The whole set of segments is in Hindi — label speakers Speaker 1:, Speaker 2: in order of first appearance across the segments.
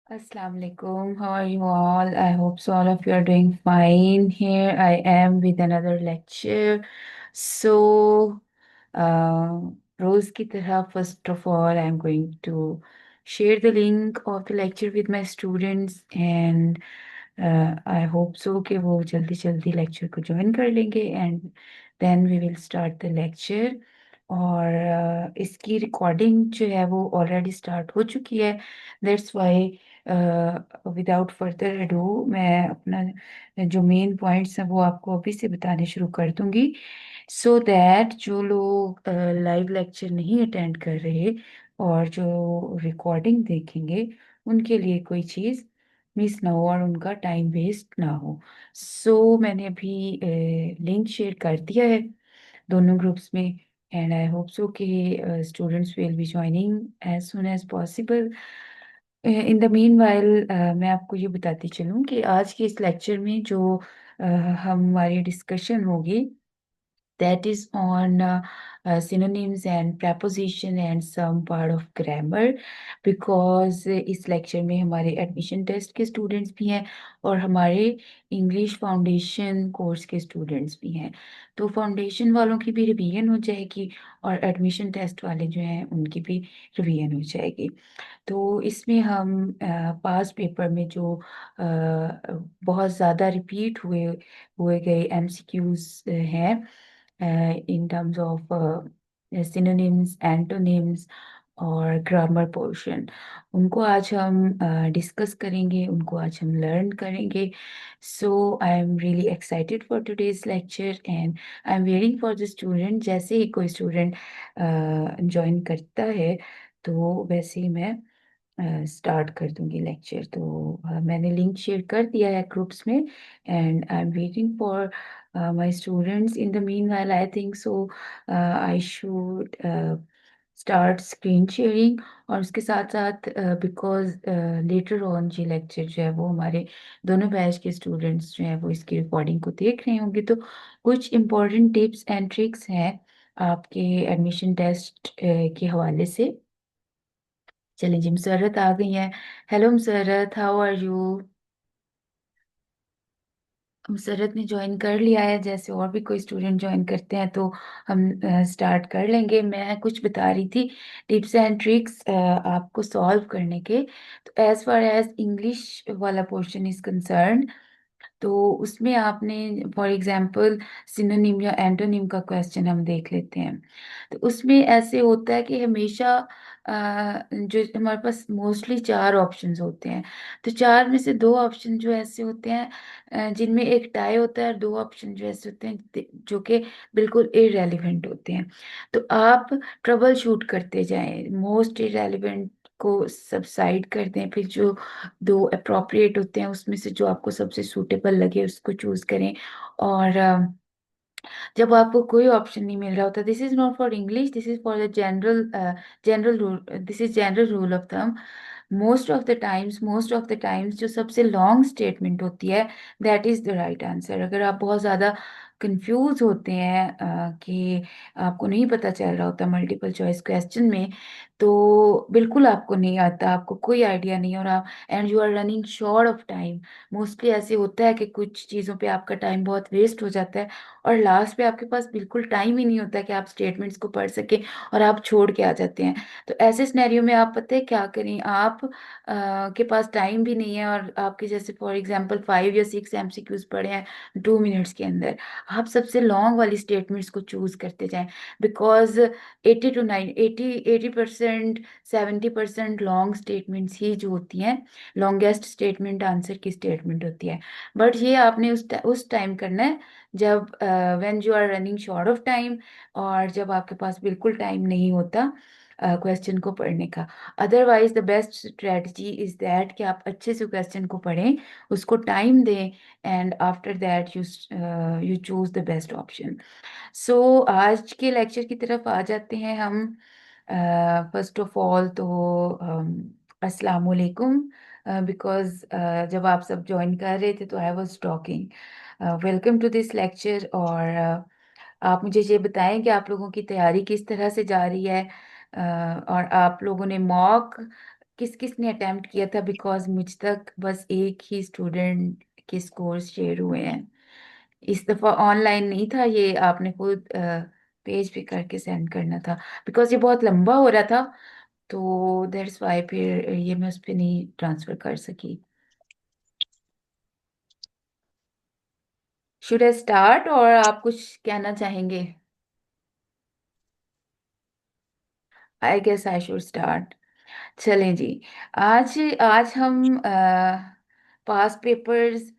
Speaker 1: Assalamu alaikum. How are you all? I hope so all of you are doing fine. Here I am with another lecture. So, uh, रोज की तरह first of all, I'm going to share the link of the lecture with my students and I hope so कि वो जल्दी जल्दी lecture को join कर लेंगे and then we will start the lecture. और इसकी रिकॉर्डिंग जो है वो ऑलरेडी स्टार्ट हो चुकी है. That's why without further ado मैं अपना जो मेन पॉइंट्स हैं वो आपको अभी से बताने शुरू कर दूंगी सो दैट जो लोग लाइव लेक्चर नहीं अटेंड कर रहे और जो रिकॉर्डिंग देखेंगे उनके लिए कोई चीज़ मिस ना हो और उनका टाइम वेस्ट ना हो. सो मैंने अभी लिंक शेयर कर दिया है दोनों ग्रुप्स में एंड आई होप सो कि students will be joining as soon as possible. In the meanwhile मैं आपको ये बताती चलूँ कि आज के इस लेक्चर में जो हमारी डिस्कशन होगी that is on synonyms and preposition and some part of grammar because इस लेक्चर में हमारे एडमिशन टेस्ट के स्टूडेंट्स भी हैं और हमारे इंग्लिश फाउंडेशन कोर्स के स्टूडेंट्स भी हैं. तो फाउंडेशन वालों की भी रिवीजन हो जाएगी और एडमिशन टेस्ट वाले जो हैं उनकी भी रिवीजन हो जाएगी. तो इसमें हम पास पेपर में जो बहुत ज़्यादा रिपीट हुए हुए गए एमसीक्यूज हैं in terms of synonyms, antonyms और ग्रामर पोर्शन उनको आज हम डिस्कस करेंगे, उनको आज हम लर्न करेंगे. So I am really excited for today's lecture and I am waiting for the student. जैसे ही कोई स्टूडेंट ज्वाइन करता है तो वैसे ही मैं स्टार्ट कर दूंगी लेक्चर. तो मैंने लिंक शेयर कर दिया है ग्रुप्स में and I am waiting for my students. In the meanwhile, I think so I should start screen sharing और उसके साथ साथ बिकॉज लेटर ऑन जी लेक्चर जो है वो हमारे दोनों बैच के स्टूडेंट्स जो हैं वो इसकी रिकॉर्डिंग को देख रहे होंगे तो कुछ इम्पोर्टेंट टिप्स एंड ट्रिक्स हैं आपके एडमिशन टेस्ट के हवाले से. चलिए जी मुसर्रत आ गई हैं. Hello Musarrat, how are you? Musarrat ने ज्वाइन कर लिया है. जैसे और भी कोई स्टूडेंट ज्वाइन करते हैं तो हम स्टार्ट कर लेंगे. मैं कुछ बता रही थी टिप्स एंड ट्रिक्स आपको सॉल्व करने के. तो एज फार एज इंग्लिश वाला पोर्शन इज कंसर्न तो उसमें आपने फॉर एग्जांपल सिनोनिम या एंटोनिम का क्वेश्चन हम देख लेते हैं. तो उसमें ऐसे होता है कि हमेशा जो हमारे पास मोस्टली चार ऑप्शंस होते हैं. तो चार में से दो ऑप्शन जो ऐसे होते हैं जिनमें एक टाई होता है और दो ऑप्शन जो ऐसे होते हैं जो कि बिल्कुल इरेलीवेंट होते हैं. तो आप ट्रबल शूट करते जाएं, मोस्ट इरेलीवेंट को सबसाइड कर दें, फिर जो दो अप्रोप्रिएट होते हैं उसमें से जो आपको सबसे सूटेबल लगे उसको चूज करें. और जब आपको कोई ऑप्शन नहीं मिल रहा होता, this is not for English, this is for the general general rule, this is general rule of thumb. Most of the times जो सबसे लॉन्ग स्टेटमेंट होती है that is the right answer. अगर आप बहुत ज़्यादा कंफ्यूज होते हैं कि आपको नहीं पता चल रहा होता मल्टीपल चॉइस क्वेश्चन में तो बिल्कुल आपको नहीं आता, आपको कोई आइडिया नहीं और आप and you are running short of time. Mostly ऐसे होता है कि कुछ चीज़ों पे आपका टाइम बहुत वेस्ट हो जाता है और लास्ट पे आपके पास बिल्कुल टाइम ही नहीं होता कि आप स्टेटमेंट्स को पढ़ सकें और आप छोड़ के आ जाते हैं. तो ऐसे सिनेरियो में आप पता है क्या करें, आप के पास टाइम भी नहीं है और आपके जैसे फॉर एग्जांपल 5 या 6 एमसीक्यूज पढ़े हैं 2 मिनट्स के अंदर, आप सबसे लॉन्ग वाली स्टेटमेंट्स को चूज करते जाएं. बिकॉज 80% 70% लॉन्ग स्टेटमेंट्स ही जो होती हैं लॉन्गेस्ट स्टेटमेंट आंसर की स्टेटमेंट होती है. बट ये आपने उस टाइम करना है जब when you are running short of time और जब आपके पास बिल्कुल टाइम नहीं होता क्वेश्चन को पढ़ने का. Otherwise the best strategy is that कि आप अच्छे से क्वेश्चन को पढ़ें, उसको टाइम दें and after that you choose the best option. So आज के लेक्चर की तरफ आ जाते हैं हम. फर्स्ट ऑफ ऑल तो अस्सलाम वालेकुम. बिकॉज जब आप सब ज्वाइन कर रहे थे तो I was talking. Welcome to this lecture. और आप मुझे ये बताएं कि आप लोगों की तैयारी किस तरह से जा रही है और आप लोगों ने मॉक किस किस ने अटेम्प्ट किया था, बिकॉज मुझ तक बस एक ही स्टूडेंट के स्कोर्स शेयर हुए हैं। इस दफा ऑनलाइन नहीं था ये, आपने खुद पेज पे करके सेंड करना था, बिकॉज ये बहुत लंबा हो रहा था। तो दैट्स वाई फिर ये मैं उस पर नहीं ट्रांसफर कर सकी। शुड आई स्टार्ट, और आप कुछ कहना चाहेंगे? I guess I should start. चलें जी। आज आज हम पास पेपर्स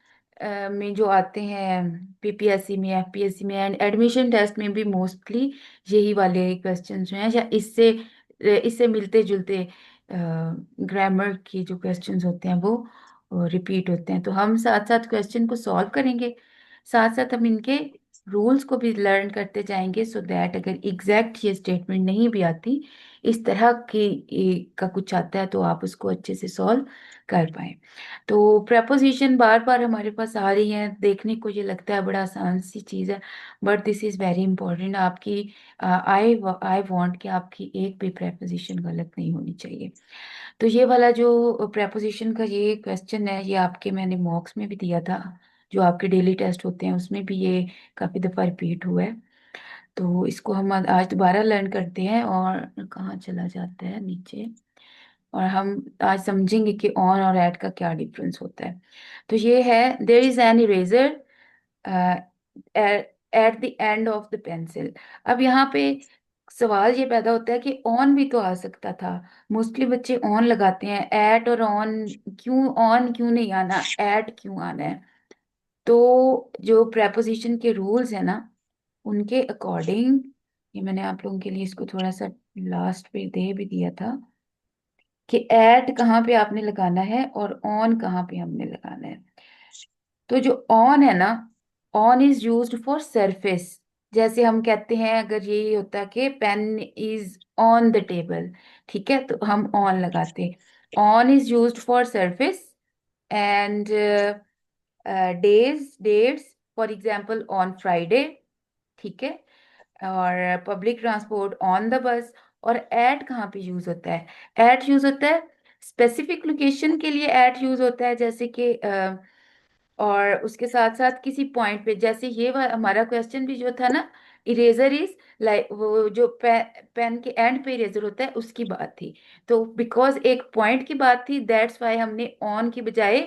Speaker 1: में जो आते हैं, पीपीएससी में, एफपीएससी में एंड एडमिशन टेस्ट में भी मोस्टली यही वाले क्वेश्चंस जो हैं, या इससे इससे मिलते जुलते ग्रामर की जो क्वेश्चंस होते हैं वो रिपीट होते हैं। तो हम साथ साथ क्वेश्चन को सॉल्व करेंगे, साथ साथ हम इनके रूल्स को भी लर्न करते जाएंगे, सो दैट अगर एग्जैक्ट ये स्टेटमेंट नहीं भी आती, इस तरह की का कुछ आता है, तो आप उसको अच्छे से सॉल्व कर पाए। तो प्रपोजिशन बार बार हमारे पास आ रही है, देखने को ये लगता है बड़ा आसान सी चीज़ है, but this is very important. आपकी आई आई वांट कि आपकी एक भी प्रपोजिशन गलत नहीं होनी चाहिए। तो ये वाला जो प्रपोजिशन का ये क्वेश्चन है, ये आपके मैंने मॉक्स में भी दिया था, जो आपके डेली टेस्ट होते हैं उसमें भी ये काफ़ी दफ़ा रिपीट हुआ है। तो इसको हम आज दोबारा लर्न करते हैं, और कहाँ चला जाता है नीचे, और हम आज समझेंगे कि ऑन और एट का क्या डिफरेंस होता है। तो ये है, there is an eraser at the end of the pencil. अब यहाँ पे सवाल ये पैदा होता है कि ऑन भी तो आ सकता था। मोस्टली बच्चे ऑन लगाते हैं, एट और ऑन क्यों, ऑन क्यों नहीं आना, एट क्यों आना है? तो जो प्रेपोजिशन के रूल्स है ना, उनके अकॉर्डिंग, ये मैंने आप लोगों के लिए इसको थोड़ा सा लास्ट पे दे भी दिया था कि एट कहाँ पे आपने लगाना है और ऑन कहाँ पे हमने लगाना है। तो जो ऑन है ना, on is used for surface. जैसे हम कहते हैं, अगर ये होता कि pen is on the table, ठीक है, तो हम ऑन लगाते हैं। On is used for surface and days, dates, for example on Friday, ठीक है। और public transport, on the bus. और एट कहाँ पे यूज होता है? एट यूज होता है स्पेसिफिक लोकेशन के लिए, एट यूज होता है, जैसे कि और उसके साथ साथ किसी पॉइंट पे, जैसे ये हमारा क्वेश्चन भी जो था ना, इरेजर इज लाइक, वो जो पेन के एंड पे इरेजर होता है उसकी बात थी। तो बिकॉज एक पॉइंट की बात थी, दैट्स वाई हमने ऑन की बजाय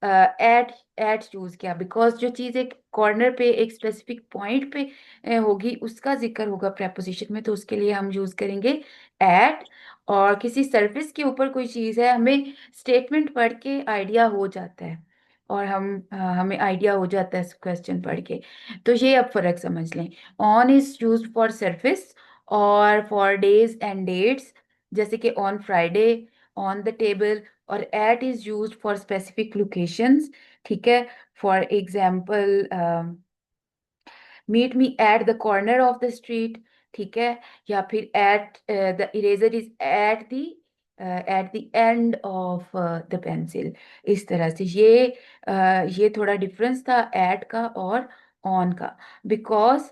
Speaker 1: एट एट चूज किया, बिकॉज जो चीज एक कॉर्नर पे एक स्पेसिफिक पॉइंट पे होगी, उसका जिक्र होगा प्रेपोजिशन में, तो उसके लिए हम यूज करेंगे एट। और किसी सरफेस के ऊपर कोई चीज है, हमें स्टेटमेंट पढ़ के आइडिया हो जाता है, और हमें आइडिया हो जाता है क्वेश्चन पढ़ के। तो ये अब फर्क समझ लें। On is use for surface और फॉर डेज एंड डेट्स, जैसे कि on Friday, on the table. और at is used for specific locations, ठीक है। For example, meet me at the corner of the street, ठीक है। या फिर at the eraser is at the end of the pencil. इस तरह से ये थोड़ा डिफरेंस था एट का और ऑन का, बिकॉज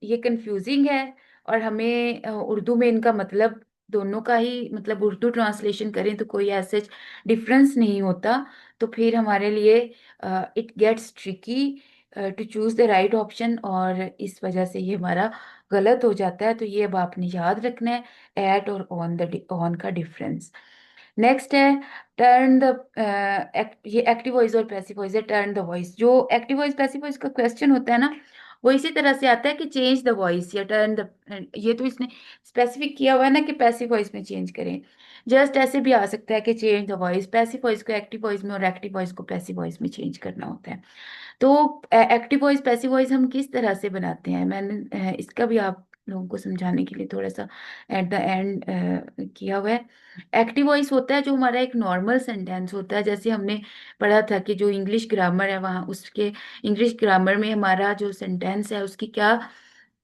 Speaker 1: ये कंफ्यूजिंग है, और हमें उर्दू में इनका मतलब दोनों का ही, मतलब उर्दू ट्रांसलेशन करें तो कोई ऐसे डिफरेंस नहीं होता। तो फिर हमारे लिए it gets tricky to choose the right option, और इस वजह से ये हमारा गलत हो जाता है। तो ये अब आपने याद रखना है, एट और ऑन का डिफरेंस। नेक्स्ट है टर्न द, ये एक्टिव वॉइस और पैसिव वॉइस है। टर्न द वॉइस, जो एक्टिव वॉइस पैसिव वॉइस का क्वेश्चन होता है ना, वो इसी तरह से आता है कि चेंज द वॉइस या टर्न द, ये तो इसने स्पेसिफिक किया हुआ है ना कि पैसिव वॉइस में चेंज करें। जस्ट ऐसे भी आ सकता है कि change the voice, passive voice को एक्टिव वॉइस में और एक्टिव वॉइस को पैसिव वॉइस में चेंज करना होता है। तो एक्टिव वॉइस पैसिव वॉइस हम किस तरह से बनाते हैं, मैंने इसका भी आप लोगों को समझाने के लिए थोड़ा सा एट द एंड किया हुआ है। एक्टिव वॉइस होता है जो हमारा एक नॉर्मल सेंटेंस होता है, जैसे हमने पढ़ा था कि जो इंग्लिश ग्रामर है, वहाँ उसके इंग्लिश ग्रामर में हमारा जो सेंटेंस है उसकी क्या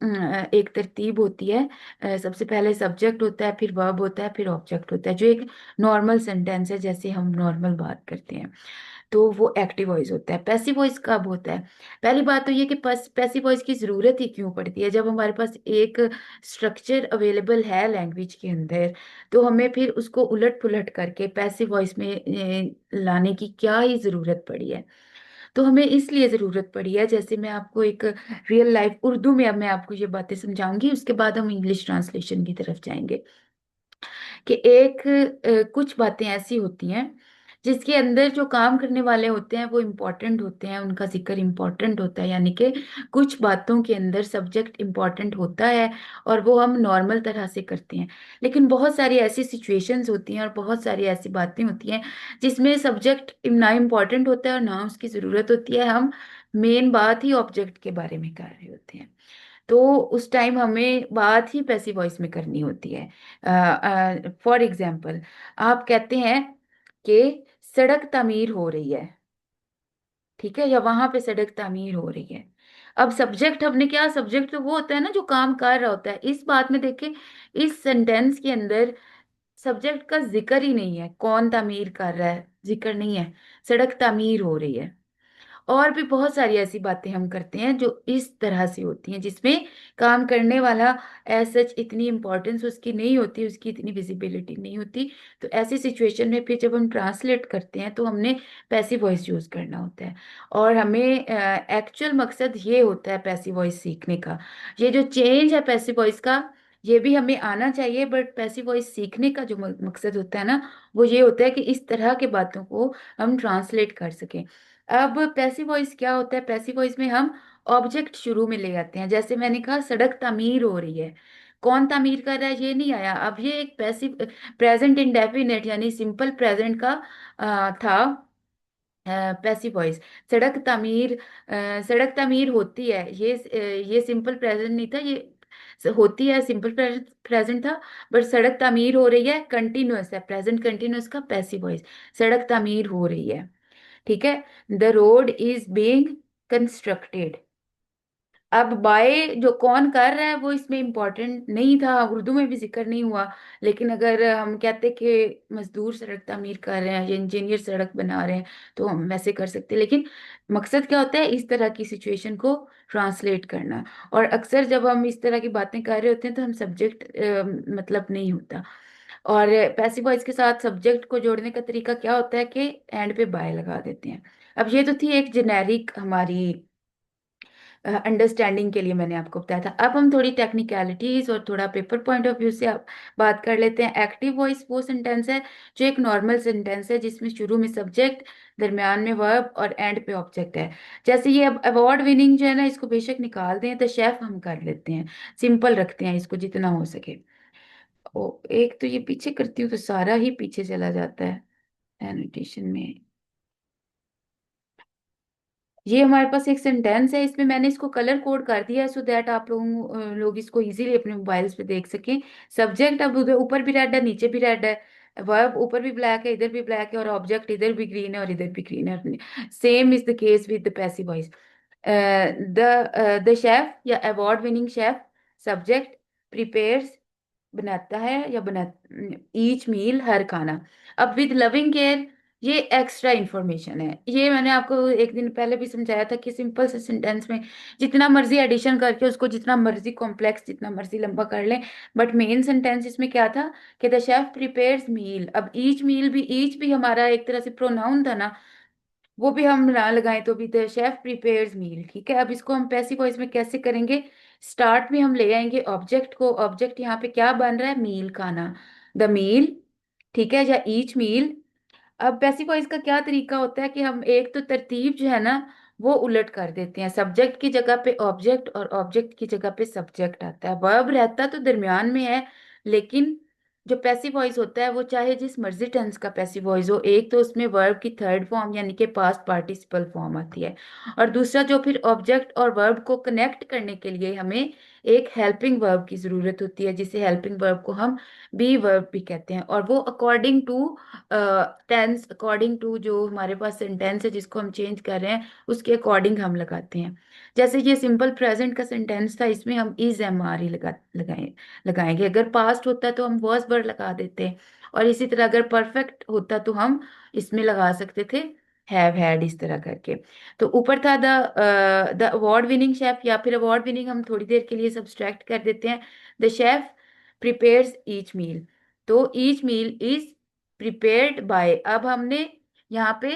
Speaker 1: एक तरतीब होती है। सबसे पहले सब्जेक्ट होता है, फिर वर्ब होता है, फिर ऑब्जेक्ट होता है, जो एक नॉर्मल सेंटेंस है जैसे हम नॉर्मल बात करते हैं। तो वो एक्टिव वॉइस होता है। पैसिव वॉइस कब होता है? पहली बात तो ये कि पैसिव वॉइस की जरूरत ही क्यों पड़ती है? जब हमारे पास एक स्ट्रक्चर अवेलेबल है लैंग्वेज के अंदर, तो हमें फिर उसको उलट पुलट करके पैसिव वॉइस में लाने की क्या ही जरूरत पड़ी है? तो हमें इसलिए जरूरत पड़ी है, जैसे मैं आपको एक रियल लाइफ उर्दू में अब मैं आपको ये बातें समझाऊंगी, उसके बाद हम इंग्लिश ट्रांसलेशन की तरफ जाएंगे। कि एक कुछ बातें ऐसी होती हैं जिसके अंदर जो काम करने वाले होते हैं वो इम्पोर्टेंट होते हैं, उनका जिक्र इम्पोर्टेंट होता है, यानी कि कुछ बातों के अंदर सब्जेक्ट इम्पोर्टेंट होता है और वो हम नॉर्मल तरह से करते हैं। लेकिन बहुत सारी ऐसी सिचुएशंस होती हैं और बहुत सारी ऐसी बातें होती हैं जिसमें सब्जेक्ट ना इम्पोर्टेंट होता है और ना उसकी ज़रूरत होती है, हम मेन बात ही ऑब्जेक्ट के बारे में कर रहे होते हैं। तो उस टाइम हमें बात ही पैसिव वॉइस में करनी होती है। फॉर एग्जाम्पल, आप कहते हैं कि सड़क तामीर हो रही है, ठीक है, या वहां पे सड़क तामीर हो रही है। अब सब्जेक्ट हमने क्या, सब्जेक्ट तो वो होता है ना जो काम कर रहा होता है। इस बात में देखें, इस सेंटेंस के अंदर सब्जेक्ट का जिक्र ही नहीं है, कौन तामीर कर रहा है जिक्र नहीं है, सड़क तामीर हो रही है। और भी बहुत सारी ऐसी बातें हम करते हैं जो इस तरह से होती हैं जिसमें काम करने वाला एज सच इतनी इंपॉर्टेंस उसकी नहीं होती, उसकी इतनी विजिबिलिटी नहीं होती। तो ऐसी सिचुएशन में फिर जब हम ट्रांसलेट करते हैं तो हमने पैसिव वॉइस यूज करना होता है। और हमें एक्चुअल मकसद ये होता है पैसिव वॉइस सीखने का, ये जो चेंज है पैसिव वॉइस का, ये भी हमें आना चाहिए। बट पैसिव वॉइस सीखने का जो मकसद होता है ना, वो ये होता है कि इस तरह के बातों को हम ट्रांसलेट कर सकें। अब पैसिव वॉइस क्या होता है? पैसिव वॉइस में हम ऑब्जेक्ट शुरू में ले आते हैं। जैसे मैंने कहा सड़क तामीर हो रही है, कौन तामीर कर रहा है ये नहीं आया। अब ये एक पैसिव प्रेजेंट इंडेफिनिट यानी सिंपल प्रेजेंट का था पैसिव वॉइस। सड़क तामीर सड़क तामीर होती है, ये सिंपल प्रेजेंट नहीं था, ये होती है सिंपल प्रेजेंट था। बट सड़क तामीर हो रही है कंटिन्यूअस है, प्रेजेंट कंटिन्यूअस का पैसिव वॉइस। सड़क तामीर हो रही है, ठीक है। The road is being constructed. अब बाय जो कौन कर रहा है वो इसमें इंपॉर्टेंट नहीं था, उर्दू में भी जिक्र नहीं हुआ। लेकिन अगर हम कहते कि मजदूर सड़क तामीर कर रहे हैं या इंजीनियर सड़क बना रहे हैं, तो हम वैसे कर सकते हैं। लेकिन मकसद क्या होता है? इस तरह की सिचुएशन को ट्रांसलेट करना। और अक्सर जब हम इस तरह की बातें कर रहे होते हैं तो हम सब्जेक्ट मतलब नहीं होता। और पैसिव वॉइस के साथ सब्जेक्ट को जोड़ने का तरीका क्या होता है कि एंड पे बाय लगा देते हैं। अब ये तो थी एक जेनेरिक हमारी अंडरस्टैंडिंग के लिए मैंने आपको बताया था। अब हम थोड़ी टेक्निकलिटीज और थोड़ा पेपर पॉइंट ऑफ व्यू से आप बात कर लेते हैं। एक्टिव वॉइस वो सेंटेंस है जो एक नॉर्मल सेंटेंस है जिसमें शुरू में सब्जेक्ट, दरमियान में वर्ब और एंड पे ऑब्जेक्ट है। जैसे ये अब अवार्ड विनिंग जो है ना, इसको बेशक निकाल दें तो शेफ हम कर लेते हैं, सिंपल रखते हैं इसको जितना हो सके। ओ, एक तो ये पीछे करती हूँ तो सारा ही पीछे चला जाता है एनोटेशन में। ये हमारे पास एक सेंटेंस है, इसमें मैंने इसको कलर कोड कर दिया है सो दैट आप लोग इसको इजीली अपने मोबाइल्स पे देख सकें। सब्जेक्ट अब उधर ऊपर भी रेड है नीचे भी रेड है, वर्ब ऊपर भी ब्लैक है इधर भी ब्लैक है, और ऑब्जेक्ट इधर भी ग्रीन है और इधर भी ग्रीन है। Same is the case with the passive voice. The chef या award winning chef, subject, prepares बनाता है या बना, ईच मील हर खाना। अब विद लविंग केयर, ये एक्स्ट्रा इंफॉर्मेशन है। ये मैंने आपको एक दिन पहले भी समझाया था कि सिंपल से सेंटेंस में जितना मर्जी एडिशन करके उसको जितना मर्जी कॉम्प्लेक्स जितना मर्जी लंबा कर लें, बट मेन सेंटेंस इसमें क्या था कि द शेफ प्रिपेयर्स मील। अब ईच मील भी, ईच भी हमारा एक तरह से प्रोनाउन था ना, वो भी हम ना लगाएं तो भी द शेफ प्रिपेयर्स मील, ठीक है। अब इसको हम पैसिव वॉइस में कैसे करेंगे? स्टार्ट में हम ले आएंगे ऑब्जेक्ट को, ऑब्जेक्ट यहाँ पे क्या बन रहा है? मील, खाना, द मील, ठीक है, या ईच मील। अब पैसिव वॉइस का क्या तरीका होता है कि हम एक तो तरतीब जो है ना वो उलट कर देते हैं। सब्जेक्ट की जगह पे ऑब्जेक्ट और ऑब्जेक्ट की जगह पे सब्जेक्ट आता है। वर्ब रहता तो दरमियान में है, लेकिन जो पैसिव वॉइस होता है वो चाहे जिस मर्जी टेंस का पैसिव वॉइस हो, एक तो उसमें वर्ब की थर्ड फॉर्म यानी कि पास्ट पार्टिसिपल फॉर्म आती है, और दूसरा जो फिर ऑब्जेक्ट और वर्ब को कनेक्ट करने के लिए हमें एक हेल्पिंग वर्ब की जरूरत होती है, जिसे हेल्पिंग वर्ब को हम बी वर्ब भी कहते हैं, और वो according to tense, according to जो हमारे पास सेंटेंस है जिसको हम चेंज कर रहे हैं उसके अकॉर्डिंग हम लगाते हैं। जैसे ये सिंपल प्रेजेंट का सेंटेंस था, इसमें हम इज एम आर ही लगाएंगे। अगर पास्ट होता तो हम वॉज वर्ड लगा देते, और इसी तरह अगर परफेक्ट होता तो हम इसमें लगा सकते थे हैव हैड, इस तरह करके। तो ऊपर था द अवार्ड विनिंग शेफ, या फिर अवार्ड विनिंग हम थोड़ी देर के लिए सब्सट्रैक्ट कर देते हैं। The chef prepares each meal, तो each meal is prepared by. अब हमने यहाँ पे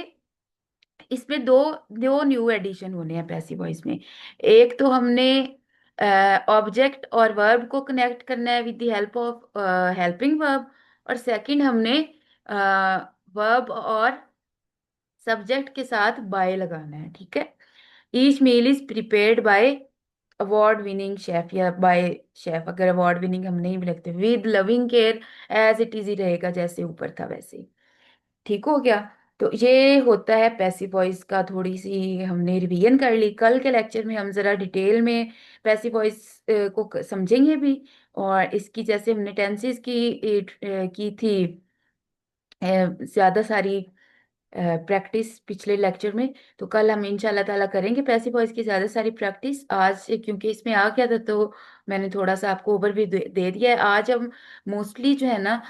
Speaker 1: इसमें दो दो न्यू एडिशन होने हैं पैसिव वॉइस में। एक तो हमने ऑब्जेक्ट और वर्ब को कनेक्ट करना है with the help of helping verb, और सेकंड हमने वर्ब और सब्जेक्ट के साथ बाय लगाना है, ठीक है। Each meal is prepared by award winning chef, या बाय शेफ, अगर अवार्ड विनिंग हम नहीं भी लिखते, with loving care, as it is ही रहेगा जैसे ऊपर था वैसे ही। ठीक हो गया। तो ये होता है पैसिव वॉइस का, थोड़ी सी हमने रिवीजन कर ली। कल के लेक्चर में हम जरा डिटेल में पैसिव वॉइस को समझेंगे भी, और इसकी जैसे हमने टेंसेस की थी ज्यादा सारी प्रैक्टिस पिछले लेक्चर में, तो कल हम इंशाल्लाह ताला करेंगे पैसिव वॉइस की ज्यादा सारी प्रैक्टिस। आज क्योंकि इसमें आ गया था तो मैंने थोड़ा सा आपको ओवरव्यू दे दिया है। आज हम मोस्टली जो है ना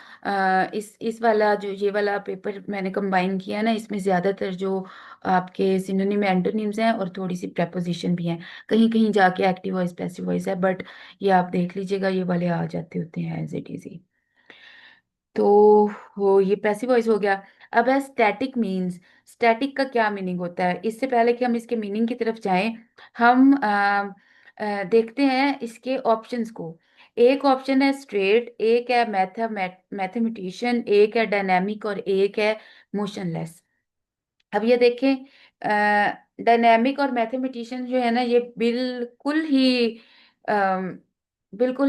Speaker 1: इस वाला जो ये वाला पेपर मैंने कंबाइन किया है ना, इसमें ज्यादातर जो आपके सिनोनिम एंटोनिम्स हैं और थोड़ी सी प्रेपोजिशन भी हैं, कहीं कहीं जाके एक्टिव वॉइस पैसिव वॉइस है, बट ये आप देख लीजिएगा ये वाले आ जाते होते हैं एज इट इज। तो वो ये पैसिव वॉइस हो गया। अब है स्टैटिक मीन्स। स्टैटिक का क्या मीनिंग होता है? इससे पहले कि हम इसके मीनिंग की तरफ जाएं, हम देखते हैं इसके ऑप्शंस को। एक ऑप्शन है स्ट्रेट, एक है मैथमेटिशियन, एक है डायनेमिक, और एक है मोशनलेस। अब ये देखें, डायनेमिक और मैथमेटिशियन जो है ना, ये बिल्कुल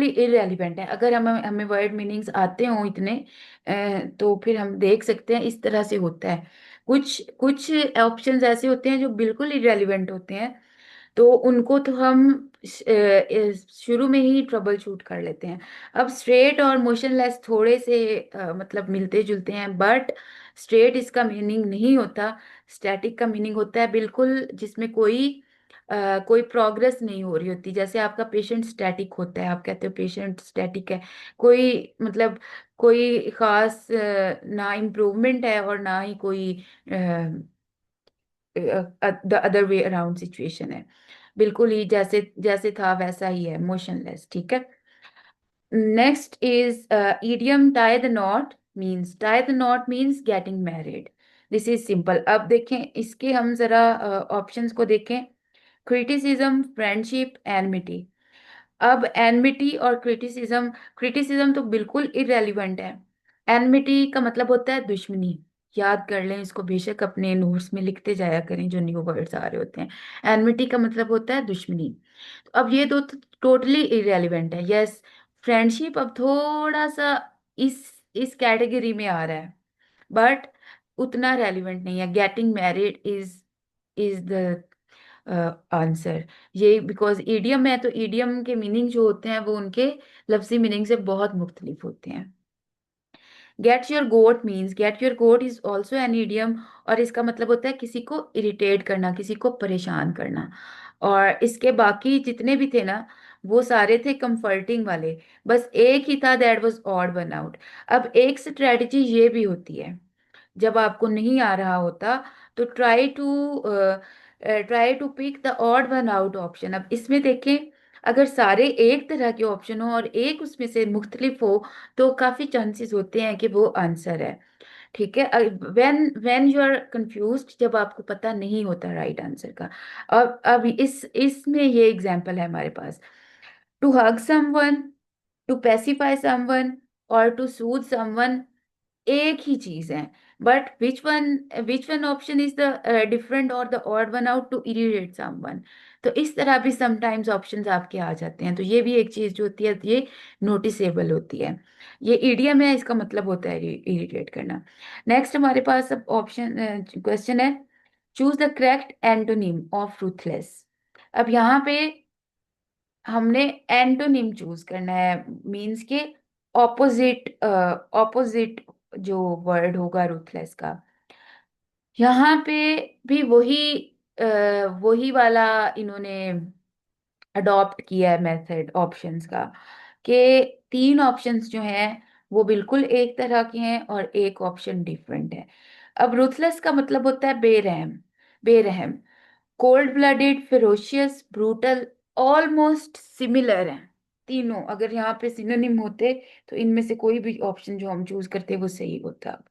Speaker 1: ही इरेलीवेंट है। अगर हम हमें वर्ड मीनिंग्स आते हों इतने, तो फिर हम देख सकते हैं इस तरह से होता है। कुछ कुछ ऑप्शंस ऐसे होते हैं जो बिल्कुल इरेलीवेंट होते हैं, तो उनको तो हम शुरू में ही ट्रबल शूट कर लेते हैं। अब स्ट्रेट और मोशनलेस थोड़े से मतलब मिलते जुलते हैं, बट स्ट्रेट इसका मीनिंग नहीं होता। स्टैटिक का मीनिंग होता है बिल्कुल जिसमें कोई प्रोग्रेस नहीं हो रही होती। जैसे आपका पेशेंट स्टैटिक होता है, आप कहते हो पेशेंट स्टैटिक है, कोई मतलब कोई खास ना इम्प्रूवमेंट है और ना ही कोई the other way around situation है, बिल्कुल ही जैसे जैसे था वैसा ही है, मोशनलेस, ठीक है। Next is idiom tie the not means, tie the not means getting married. This is simple. अब देखें इसके हम जरा ऑप्शंस को देखें। Criticism, friendship, enmity. अब एनमिटी और क्रिटिसिज्म, क्रिटिसिज्म तो बिल्कुल इरेलीवेंट है। एनमिटी का मतलब होता है दुश्मनी। याद कर लें इसको, बेशक अपने नोट्स में लिखते जाया करें जो न्यू वर्ड्स आ रहे होते हैं। एनमिटी का मतलब होता है दुश्मनी। तो अब ये दो टोटली इरेलीवेंट है। यस, फ्रेंडशिप अब थोड़ा सा इस इस कैटेगरी में आ रहा है, बट उतना रेलिवेंट नहीं है। Getting married is the answer. ये बिकॉज ईडियम है, तो ईडियम के मीनिंग जो होते हैं वो उनके लफ्जी मीनिंग से बहुत मुख्तलिफ होते हैं। Get your goat means, get your goat is also an idiom, और इसका मतलब होता है किसी को इरिटेट करना, किसी को परेशान करना। और इसके बाकी जितने भी थे ना, वो सारे थे कंफर्टिंग वाले, बस एक ही था that was odd one out. अब एक स्ट्रेटजी ये भी होती है, जब आपको नहीं आ रहा होता तो try to pick the odd one out option. अब इसमें देखें, अगर सारे एक तरह के ऑप्शन हो और एक उसमें से मुख्तलिफ हो, तो काफी चांसेस होते हैं कि वो आंसर है, ठीक है। व्हेन यू आर कंफ्यूज्ड, जब आपको पता नहीं होता राइट आंसर का। अब इसमें ये एग्जांपल है हमारे पास। To hug someone, to pacify someone, और टू सूद समवन एक ही चीज है, but which one option is the different और the odd one out to irritate someone. तो इस तरह भी समटाइम्स ऑप्शंस आपके आ जाते हैं, तो ये भी एक चीज जो होती है ये नोटिसेबल होती है। ये ईडियम है, इसका मतलब होता है इरिटेट करना। नेक्स्ट हमारे पास अब ऑप्शन क्वेश्चन है, choose the correct antonym of ruthless. अब यहाँ पे हमने एंटोनिम चूज करना है, मीन्स के ऑपोजिट, ऑपोजिट जो वर्ड होगा रूथलेस का। यहाँ पे भी वही वही वाला इन्होंने अडॉप्ट किया है मेथड ऑप्शंस का, कि तीन ऑप्शंस जो हैं वो बिल्कुल एक तरह के हैं और एक ऑप्शन डिफरेंट है। अब रूथलेस का मतलब होता है बेरहम, बेरहम। Cold blooded, ferocious, brutal, almost similar हैं तीनों। अगर यहाँ पे सिनोनिम होते तो इनमें से कोई भी ऑप्शन जो हम चूज करते वो सही होता।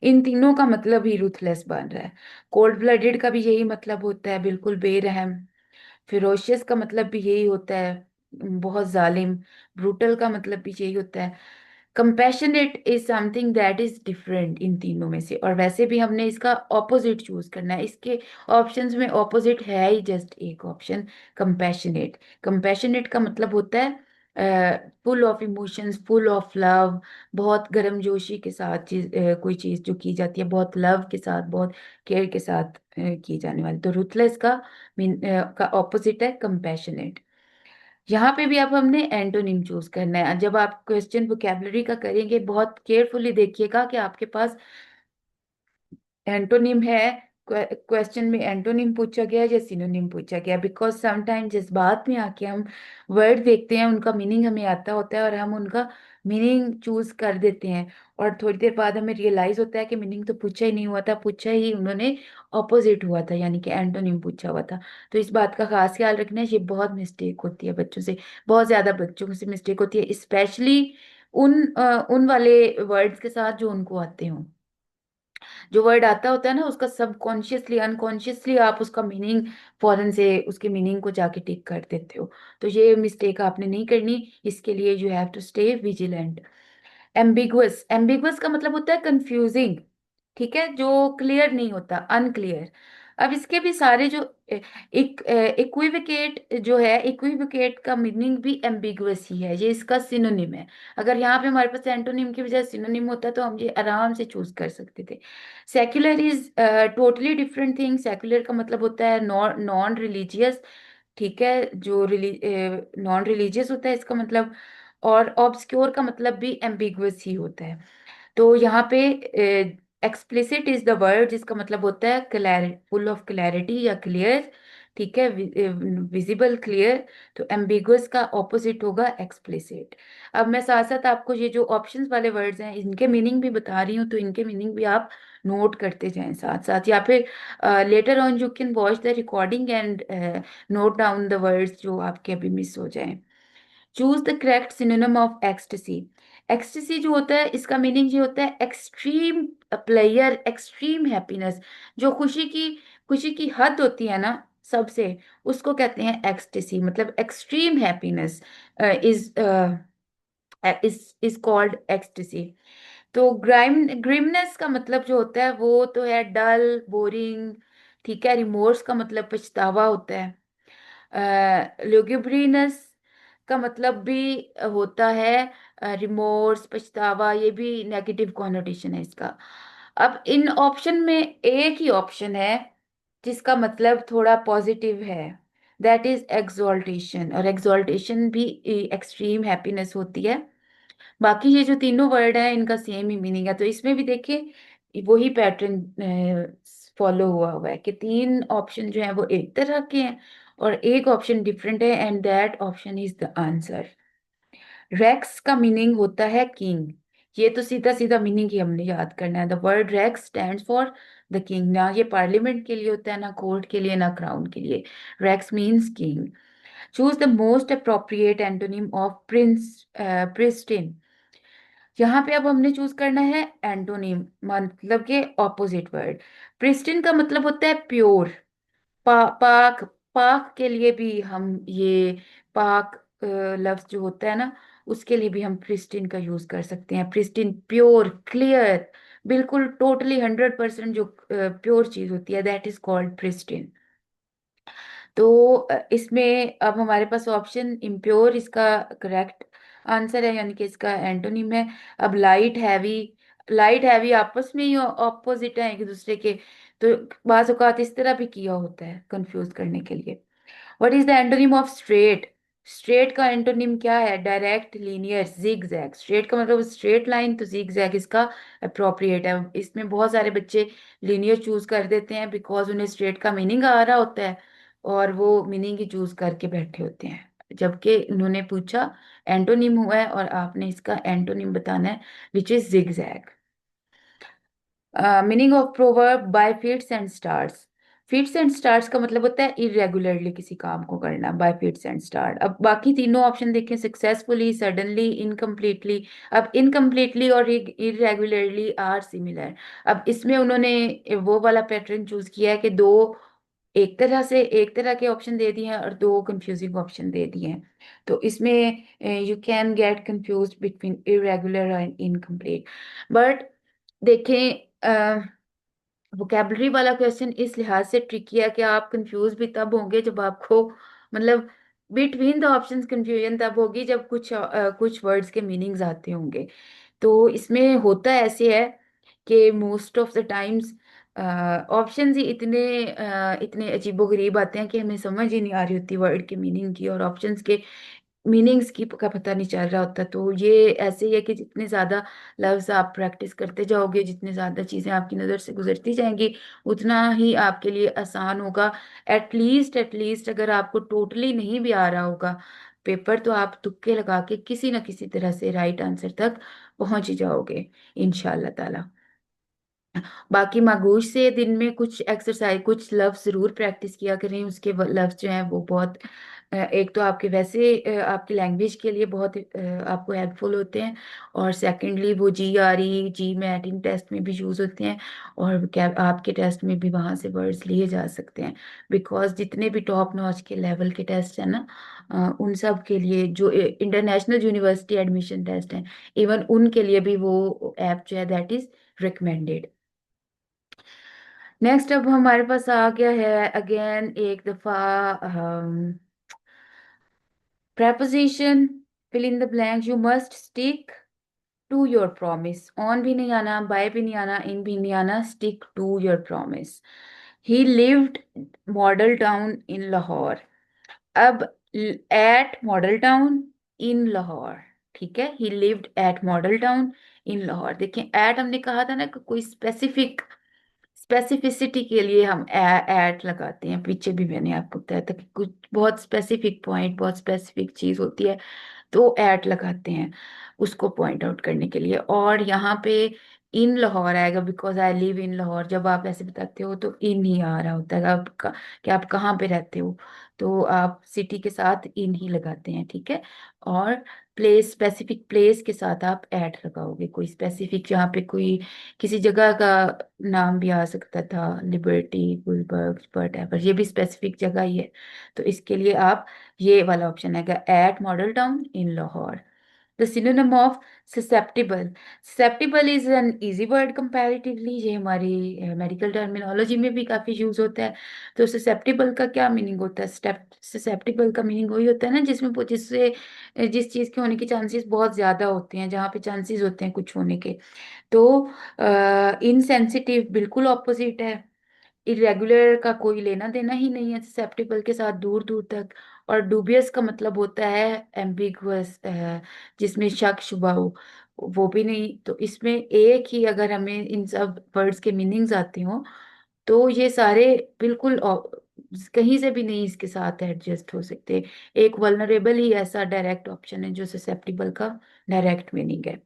Speaker 1: इन तीनों का मतलब ही रूथलेस बन रहा है। कोल्ड ब्लडेड का भी यही मतलब होता है, बिल्कुल बेरहम। फिरोशियस का मतलब भी यही होता है, बहुत जालिम। ब्रूटल का मतलब भी यही होता है। Compassionate is something that is different in तीनों में से। और वैसे भी हमने इसका ऑपोजिट चूज करना है, इसके ऑप्शंस में ऑपोजिट है ही जस्ट एक ऑप्शन, कंपैशनेट। कंपैशनेट का मतलब होता है full of emotions, full of love, बहुत गर्मजोशी के साथ चीज, कोई चीज जो की जाती है बहुत लव के साथ, बहुत केयर के साथ की जाने वाली। तो रुथलेस का का ऑपोजिट है कंपैशनेट। यहाँ पे भी अब हमने एंटोनिम चूज करना है। जब आप क्वेश्चन वोकेबलरी का करेंगे बहुत केयरफुली देखिएगा कि आपके पास एंटोनिम है, क्वेश्चन में एंटोनिम पूछा गया है या सिनोनिम पूछा गया, बिकॉज समटाइम जिस बात में आके हम वर्ड देखते हैं उनका मीनिंग हमें आता होता है और हम उनका मीनिंग चूज कर देते हैं, और थोड़ी देर बाद हमें रियलाइज होता है कि मीनिंग तो पूछा ही नहीं हुआ था, पूछा ही उन्होंने ऑपोजिट हुआ था, यानी कि एंटोनिम पूछा हुआ था। तो इस बात का खास ख्याल रखना है, ये बहुत मिस्टेक होती है बच्चों से, बहुत ज्यादा बच्चों से मिस्टेक होती है, स्पेशली उन वाले वर्ड्स के साथ जो उनको आते हों। जो वर्ड आता होता है ना उसका सबकॉन्शियसली अनकॉन्शियसली आप उसका मीनिंग फौरन से उसके मीनिंग को जाके टिक कर देते हो। तो ये मिस्टेक आपने नहीं करनी, इसके लिए you have to stay vigilant. Ambiguous, ambiguous का मतलब होता है कंफ्यूजिंग, ठीक है, जो क्लियर नहीं होता, अनक्लियर। अब इसके भी सारे जो एक इक्विविकेट जो है, इक्विविकेट का मीनिंग भी एम्बिगुअस ही है, ये इसका सिनोनिम है। अगर यहाँ पे हमारे पास एंटोनिम की बजाय सिनोनिम होता तो हम ये आराम से चूज कर सकते थे। Secular is totally different thing. Secular का मतलब होता है नॉन नॉन रिलीजियस, ठीक है, जो नॉन रिलीजियस होता है इसका मतलब। और ऑब्सक्योर का मतलब भी एम्बिगुअस ही होता है। तो यहाँ पे एक्सप्लिसिट इज द वर्ड जिसका मतलब होता है क्लैरिटी, फुल ऑफ क्लैरिटी या क्लियर, ठीक है, विजिबल, क्लियर। तो एम्बिगुअस का ऑपोजिट होगा एक्सप्लिसिट। अब मैं साथ साथ आपको ये जो ऑप्शंस वाले वर्ड्स हैं इनके मीनिंग भी बता रही हूँ, तो इनके मीनिंग भी आप नोट करते जाएं साथ साथ, या फिर later on you can watch the recording and note down the words जो आपके अभी मिस हो जाएं। Choose the correct synonym of ecstasy. Ecstasy जो होता है इसका मीनिंग ये होता है एक्सट्रीम प्लेयर, एक्सट्रीम हैप्पीनेस। जो खुशी की हद होती है ना सबसे, उसको कहते हैं एक्सटेसी, मतलब extreme happiness is called ecstasy. तो ग्रिमनेस का मतलब जो होता है वो तो है डल, बोरिंग, ठीक है। रिमोर्स का मतलब पछतावा होता है। ल्यूग्यूब्रिनस का मतलब भी होता है रिमोर्स, पछतावा, ये भी नेगेटिव कॉनोटेशन है इसका। अब इन ऑप्शन में एक ही ऑप्शन है जिसका मतलब थोड़ा पॉजिटिव है, दैट इज एक्सॉल्टेशन। और एक्सॉल्टेशन भी एक्सट्रीम हैप्पीनेस होती है। बाकी ये जो तीनों वर्ड हैं इनका सेम ही मीनिंग है, तो इसमें भी देखिए वही पैटर्न फॉलो हुआ हुआ है कि तीन ऑप्शन जो हैं वो एक तरह के हैं और एक ऑप्शन डिफरेंट है, and that option is the answer. Rex का मीनिंग होता है किंग। ये तो सीधा सीधा मीनिंग ही हमने याद करना है। The word rex stands for the king. ना ये पार्लियामेंट के लिए होता है, ना कोर्ट के लिए, ना क्राउन के लिए। Rex means king. Choose the most appropriate antonym of pristine. यहाँ पे अब हमने चूज करना है एंटोनिम, मतलब के ऑपोजिट वर्ड। प्रिस्टिन का मतलब होता है प्योर, पाक। पाक के लिए भी हम ये पाक लफ्ज जो होता है ना उसके लिए भी हम प्रिस्टिन का यूज कर सकते हैं। प्रिस्टिन, प्योर, क्लियर, बिल्कुल टोटली 100% जो प्योर चीज होती है दैट इज कॉल्ड प्रिस्टिन। तो इसमें अब हमारे पास ऑप्शन इम्प्योर इसका करेक्ट आंसर है, यानी कि इसका एंटोनिम है। अब लाइट हैवी, लाइट हैवी आपस में ही ऑपोजिट है एक दूसरे के, तो बाज़ औक़ात इस तरह भी किया होता है कंफ्यूज करने के लिए। What is the antonym of straight? Straight का एंटोनिम क्या है? Direct, linear, zig zag. Straight का मतलब स्ट्रेट लाइन, तो जिग जैग इसका अप्रोप्रिएट है। इसमें बहुत सारे बच्चे लीनियर चूज कर देते हैं बिकॉज उन्हें स्ट्रेट का मीनिंग आ रहा होता है, और वो मीनिंग ही चूज करके बैठे होते हैं, जबकि उन्होंने पूछा एंटोनिम हुआ है और आपने इसका एंटोनिम बताना है, which is zig zag. Meaning of proverb by fits and starts. Fits and starts का मतलब होता है इरेगुलरली किसी काम को करना, बाय फिट्स एंड स्टार्ट। अब बाकी तीनों ऑप्शन देखें, सक्सेसफुली, सडनली, इनकम्प्लीटली। अब इनकम्प्लीटली और इरेगुलरली आर सिमिलर। अब इसमें उन्होंने वो वाला पैटर्न चूज किया है कि दो एक तरह के ऑप्शन दे दिए हैं और दो कंफ्यूजिंग ऑप्शन दे दिए हैं। तो इसमें you can get confuse between irregular and incomplete. But देखें, वोकेबलरी वाला क्वेश्चन इस लिहाज से ट्रिकी है कि आप कंफ्यूज भी तब होंगे जब आपको, मतलब बिटवीन द ऑप्शंस कंफ्यूजन तब होगी जब कुछ वर्ड्स के मीनिंग्स आते होंगे। तो इसमें होता ऐसे है कि most of the times options ही इतने अजीबोगरीब आते हैं कि हमें समझ ही नहीं आ रही होती वर्ड के मीनिंग की, और ऑप्शंस के मीनिंग्स की का पता नहीं चल रहा होता। तो ये ऐसे ही है कि जितने ज्यादा लफ्ज आप प्रैक्टिस करते जाओगे, जितने ज्यादा चीजें आपकी नजर से गुजरती जाएंगी, उतना ही आपके लिए आसान होगा। एटलीस्ट अगर आपको टोटली नहीं भी आ रहा होगा पेपर, तो आप तुक्के लगा के किसी ना किसी तरह से राइट आंसर तक पहुंच ही जाओगे इंशाल्लाह ताला। बाकी मागोश से दिन में कुछ एक्सरसाइज, कुछ लफ्ज जरूर प्रैक्टिस किया करें। उसके लफ्ज जो हैं वो बहुत एक तो आपके वैसे आपकी लैंग्वेज के लिए बहुत आपको हेल्पफुल होते हैं, और सेकंडली वो GRE, GMAT इन टेस्ट में भी यूज होते हैं, और क्या आपके टेस्ट में भी वहां से वर्ड्स लिए जा सकते हैं। बिकॉज जितने भी टॉप नॉच के लेवल के टेस्ट हैं ना, उन सब के लिए जो इंटरनेशनल यूनिवर्सिटी एडमिशन टेस्ट हैं, इवन उनके लिए भी वो ऐप जो है दैट इज रिकमेंडेड। नेक्स्ट अब हमारे पास आ गया है अगेन एक दफा preposition, fill in the blanks, you must stick to your promise। on भी नहीं आना, by भी नहीं आना, in भी नहीं आना, stick to your promise। he lived model town in Lahore। अब at model town in Lahore, ठीक है, he lived at model town in Lahore। देखें at हमने कहा था ना कि कोई स्पेसिफिसिटी के लिए हम एट लगाते हैं, पीछे भी मैंने आपको बताया था कि कुछ बहुत स्पेसिफिक पॉइंट, बहुत स्पेसिफिक चीज होती है तो एट लगाते हैं उसको पॉइंट आउट करने के लिए। और यहाँ पे इन लाहौर आएगा because I live in Lahore. जब आप ऐसे बताते हो तो इन ही आ रहा होता है कि आप कहाँ पे रहते हो, तो आप सिटी के साथ इन ही लगाते हैं, ठीक है। और प्लेस, स्पेसिफिक प्लेस के साथ आप एट लगाओगे, कोई स्पेसिफिक जहाँ पे कोई किसी जगह का नाम भी आ सकता था, लिबर्टी, गुलबर्ग, बट एवर, ये भी स्पेसिफिक जगह ही है। तो इसके लिए आप ये वाला ऑप्शन आएगा, at model town in Lahore. The synonym of susceptible। susceptible is an easy word comparatively, ये हमारी मेडिकल टर्मिनोलॉजी में भी काफी यूज होता है। तो susceptible का क्या मीनिंग होता है? susceptible का मीनिंग वही होता है ना जिसमें जिससे जिस चीज के होने के चांसेस बहुत ज्यादा होते हैं, जहाँ पे चांसेस होते हैं कुछ होने के। तो इनसेंसिटिव बिल्कुल ऑपोजिट है। इरेगुलर का कोई लेना देना ही नहीं है ससेप्टेबल के साथ, दूर दूर तक। और डूबियस का मतलब होता है एम्बिगुअस, जिसमें शक शुबा हो, वो भी नहीं। तो इसमें एक ही, अगर हमें इन सब वर्ड्स के मीनिंग्स आते हो तो ये सारे बिल्कुल कहीं से भी नहीं इसके साथ एडजस्ट हो सकते। एक वल्नरेबल ही ऐसा डायरेक्ट ऑप्शन है जो ससेप्टेबल का डायरेक्ट मीनिंग है।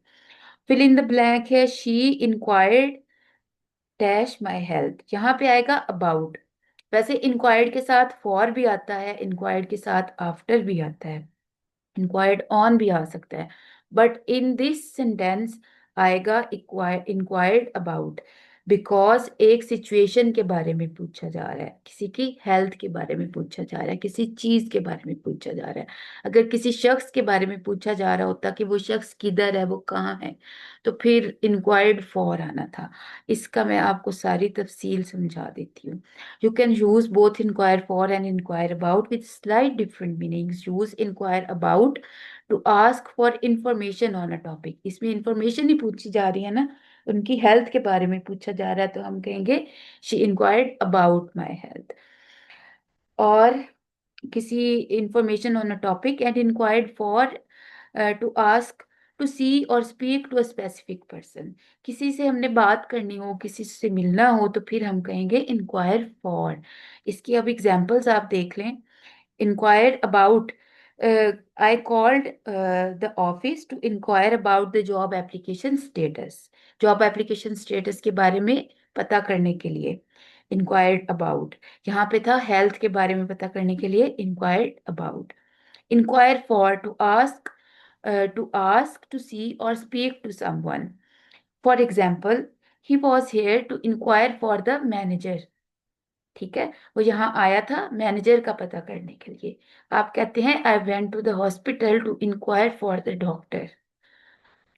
Speaker 1: फिल इन द ब्लैंक है, she inquired dash my health. यहाँ पे आएगा अबाउट। वैसे इंक्वायर्ड के साथ फॉर भी आता है, इंक्वायर्ड के साथ आफ्टर भी आता है, इंक्वायर्ड ऑन भी आ सकता है, बट इन दिस सेंटेंस आएगा इंक्वायर्ड अबाउट। बिकॉज एक सिचुएशन के बारे में पूछा जा रहा है, किसी की हेल्थ के बारे में पूछा जा रहा है, किसी चीज के बारे में पूछा जा रहा है। अगर किसी शख्स के बारे में पूछा जा रहा होता कि वो शख्स किधर है, वो कहाँ है, तो फिर इंक्वायर्ड फॉर आना था। इसका मैं आपको सारी तफसील समझा देती हूँ। You can use both inquire for and inquire about with slight different meanings। Use inquire about to ask for information on a topic। इसमें इंफॉर्मेशन ही पूछी जा रही है ना, उनकी हेल्थ के बारे में पूछा जा रहा है, तो हम कहेंगे she inquired about my health। और किसी information on a topic and inquired for to ask to see और speak to a specific person. किसी से हमने बात करनी हो, किसी से मिलना हो, तो फिर हम कहेंगे इंक्वायर फॉर। इसकी अब एग्जांपल्स आप देख लें। inquired about I called the office to inquire about the job application status। Job application status के बारे में पता करने के लिए inquired about। यहाँ पे था हेल्थ के बारे में पता करने के लिए inquired about। inquire for to ask to see or speak to someone। for example, he was here to inquire for the manager। ठीक है, वो यहाँ आया था मैनेजर का पता करने के लिए। आप कहते हैं I went to the hospital to inquire for the doctor.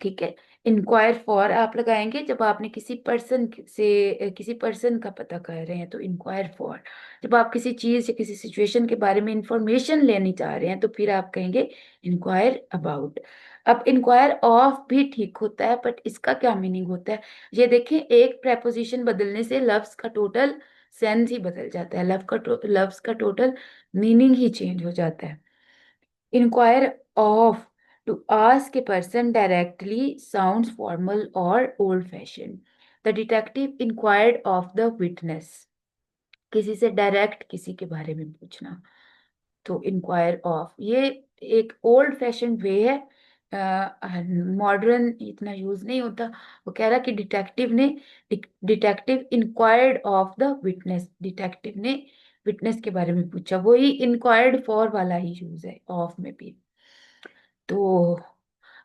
Speaker 1: ठीक है, इंक्वायर फॉर आप लगाएंगे जब आपने किसी पर्सन से किसी पर्सन का पता कर रहे हैं तो इंक्वायर फॉर। जब आप किसी चीज या किसी सिचुएशन के बारे में इंफॉर्मेशन लेनी चाह रहे हैं तो फिर आप कहेंगे इंक्वायर अबाउट। अब इंक्वायर ऑफ भी ठीक होता है, बट इसका क्या मीनिंग होता है? ये देखें, एक प्रेपोजिशन बदलने से लफ्ज का टोटल सेंस ही बदल जाता है, लफ्ज का टोटल मीनिंग ही चेंज हो जाता है। Inquire of to ask a person directly sounds formal or old-fashioned. The detective inquired of the witness। किसी से डायरेक्ट किसी के बारे में पूछना, तो इंक्वायर ऑफ ये एक ओल्ड फैशन वे है, मॉडर्न इतना यूज नहीं होता। वो कह रहा कि detective inquired of the witness. Detective ने विटनेस के बारे में पूछा, वही इंक्वायर्ड फॉर वाला ही यूज है ऑफ में भी। तो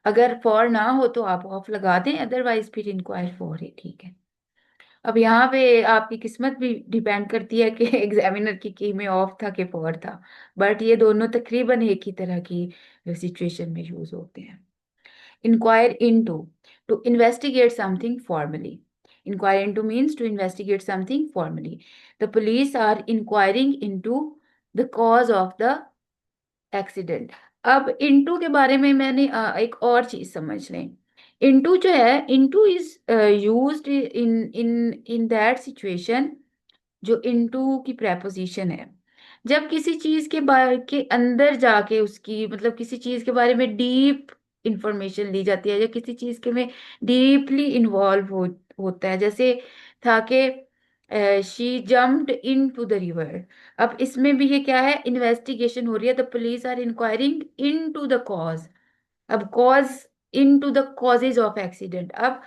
Speaker 1: अगर फॉर ना हो तो आप ऑफ लगा दें, अदरवाइज फिर इंक्वायर फॉर ही ठीक है। अब यहाँ पे आपकी किस्मत भी डिपेंड करती है कि एग्जामिनर की में ऑफ था कि फॉर था, बट ये दोनों तकरीबन एक ही तरह की सिचुएशन में यूज होते हैं। Inquire into to investigate something formally. Inquire into means to investigate something formally. The police are inquiring into the cause of the accident. अब इनटू के बारे में मैंने एक और चीज समझ लें। इनटू जो है, into is used in in in that situation. जो इनटू की प्रेपोजिशन है, जब किसी चीज के बारे के अंदर जाके उसकी मतलब किसी चीज के बारे में डीप इंफॉर्मेशन ली जाती है, या किसी चीज के में डीपली इन्वॉल्व होता है। जैसे था कि she jumped into the river. अब इसमें भी ये क्या है, इन्वेस्टिगेशन हो रही है। The police are inquiring into the cause. अब cause, into the causes of accident. अब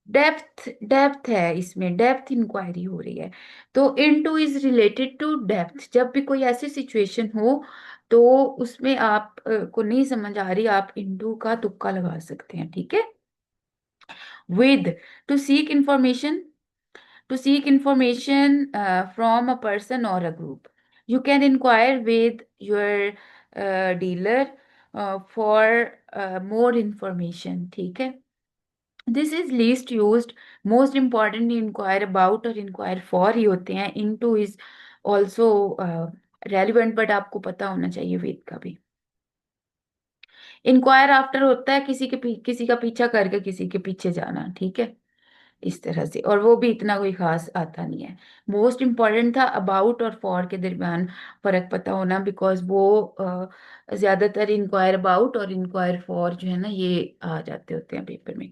Speaker 1: डेप्थ डेप्थ है, इसमें डेप्थ इंक्वायरी हो रही है। तो into is related to depth. जब भी कोई ऐसी सिचुएशन हो तो उसमें आप को नहीं समझ आ रही, आप इनटू का तुक्का लगा सकते हैं। ठीक है। With, to seek information. To seek information from a person or a group. You can inquire with your dealer for more information। ठीक है। This is least used। Most important inquire about और inquire for ही होते हैं। Into is also relevant, but आपको पता होना चाहिए with का भी। Inquire after होता है किसी का पीछा करके किसी के पीछे जाना। ठीक है, इस तरह से, और वो भी इतना कोई खास आता नहीं है। मोस्ट इम्पॉर्टेंट था अबाउट और फॉर के दरमियान फर्क पता होना, बिकॉज वो ज्यादातर इंक्वायर अबाउट और इंक्वायर फॉर जो है ना ये आ जाते होते हैं पेपर में।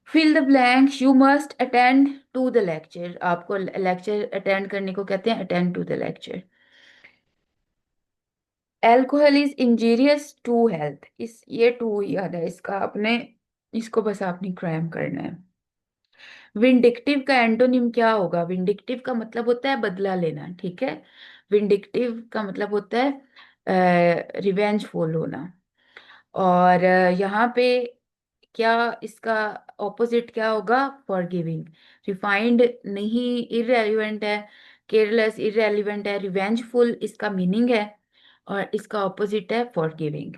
Speaker 1: Fill the blanks. You must attend to the lecture. आपको लेक्चर अटेंड करने को कहते हैं attend to the lecture. Alcohol is injurious to health. इस ये टू याद है इसका, आपने इसको बस आपने क्रैम करना है। विंडिक्टिव का एंटोनिम क्या होगा? विंडिक्टिव का मतलब होता है बदला लेना। ठीक है, विंडिक्टिव का मतलब होता है रिवेंजफुल होना। और यहाँ पे क्या इसका ऑपोजिट क्या होगा? फॉरगिविंग। रिफाइंड नहीं, इररेलेवेंट है। केयरलेस इररेलेवेंट है। रिवेंजफुल इसका मीनिंग है, और इसका ऑपोजिट है forgiving.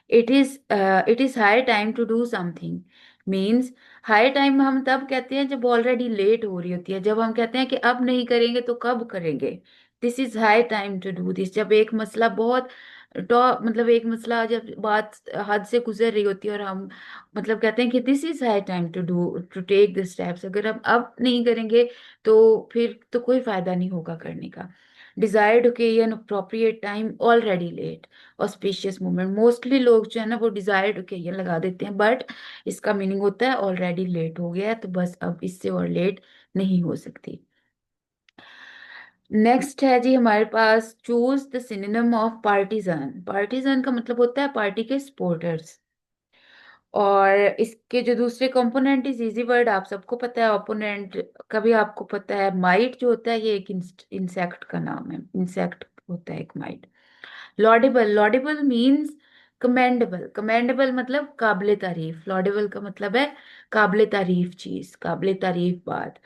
Speaker 1: It is high time to do something. Means high time हम तब कहते हैं जब ऑलरेडी लेट हो रही होती है। जब हम कहते हैं कि अब नहीं करेंगे तो कब करेंगे, this is high time to do this. जब एक मसला बहुत टॉप मतलब एक मसला जब बात हद से गुजर रही होती है और हम मतलब कहते हैं कि this is high time to do to take the steps. अगर हम अब नहीं करेंगे तो फिर तो कोई फायदा नहीं होगा करने का। Desired occasion, appropriate time, already late, auspicious moment. Mostly लोग जो है ना वो डिजायर्ड ओकेजन लगा देते हैं, बट इसका मीनिंग होता है ऑलरेडी लेट हो गया है, तो बस अब इससे और लेट नहीं हो सकती। नेक्स्ट है जी हमारे पास, choose the synonym of partisan. Partisan का मतलब होता है पार्टी के सपोर्टर्स। और इसके जो दूसरे कंपोनेंट इज इजी वर्ड, आप सबको पता है। ओपोनेंट का भी आपको पता है। माइट जो होता है ये एक इंसेक्ट का नाम है, इंसेक्ट होता है एक might. Laudable, laudable means commendable. Commendable मतलब काबिले तारीफ। लॉडेबल का मतलब है काबिले तारीफ चीज, काबिले तारीफ बात।